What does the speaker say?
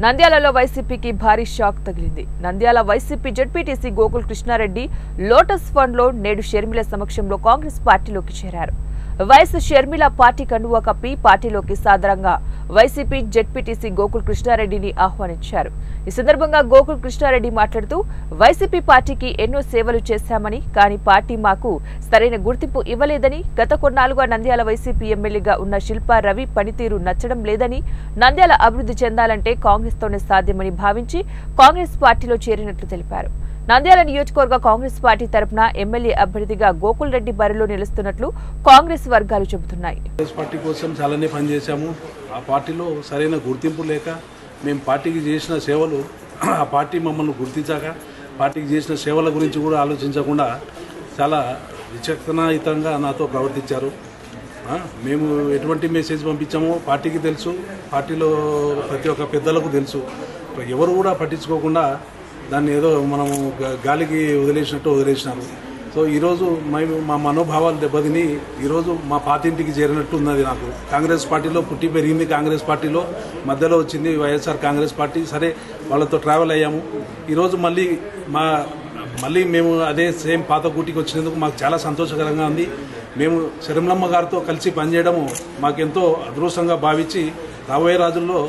నంద్యాలలో వైసీపీకి భారీ షాక్ తగిలింది. Nandyal YCP ZPTC Gokul Krishnareddy Lotus Pond లో నేడు షర్మిల సమక్షంలో కాంగ్రెస్ పార్టీలోకి చేరారు. వైఎస్ షర్మిల పార్టీ కండువా కప్పి పార్టీలోకి సాదరంగా వైసీపీ జెడ్పీటీసీ గోకుల్ కృష్ణారెడ్డిని ఆహ్వానించారు. ఈ సందర్భంగా గోకుల్ కృష్ణారెడ్డి మాట్లాడుతూ వైసీపీ పార్టీకి ఎన్నో సేవలు చేశామని, కానీ పార్టీ మాకు సరైన గుర్తింపు ఇవ్వలేదని, గత కొన్నాళ్లుగా నంద్యాల వైసీపీ ఎమ్మెల్యేగా ఉన్న శిల్పా రవి పనితీరు నచ్చడం లేదని, నంద్యాల అభివృద్ధి చెందాలంటే కాంగ్రెస్ తోనే సాధ్యమని భావించి కాంగ్రెస్ పార్టీలో చేరినట్లు తెలిపారు. నంద్యాల నియోజకవర్గ కాంగ్రెస్ పార్టీ తరపున ఎమ్మెల్యే అభ్యర్థిగా గోకుల్ రెడ్డి బరిలో నిలుస్తున్నట్లు కాంగ్రెస్ వర్గాలు చెబుతున్నాయి. కాంగ్రెస్ పార్టీ కోసం చాలానే పనిచేశాము. ఆ పార్టీలో సరైన గుర్తింపు లేక మేము పార్టీకి చేసిన సేవలు, ఆ పార్టీ మమ్మల్ని గుర్తించాక పార్టీకి చేసిన సేవల గురించి కూడా ఆలోచించకుండా చాలా విచక్షణాయుతంగా నాతో ప్రవర్తించారు. మేము ఎటువంటి మెసేజ్ పంపించామో పార్టీకి తెలుసు, పార్టీలో ప్రతి ఒక్క పెద్దలకు తెలుసు. ఎవరు కూడా పట్టించుకోకుండా దాన్ని ఏదో మనము గాలికి వదిలేసినారు. సో ఈరోజు మా మనోభావాలు దెబ్బతిని ఈరోజు మా పాతింటికి చేరినట్టు ఉన్నది. నాకు కాంగ్రెస్ పార్టీలో పుట్టి పెరిగింది, కాంగ్రెస్ పార్టీలో మధ్యలో వచ్చింది వైఎస్ఆర్ కాంగ్రెస్ పార్టీ. సరే, వాళ్ళతో ట్రావెల్ అయ్యాము. ఈరోజు మళ్ళీ మేము అదే సేమ్ పాత గూటికి వచ్చినందుకు మాకు చాలా సంతోషకరంగా ఉంది. మేము శర్మిలమ్మ గారితో కలిసి పనిచేయడము మాకెంతో అదృష్టంగా భావించి రాబోయే రోజుల్లో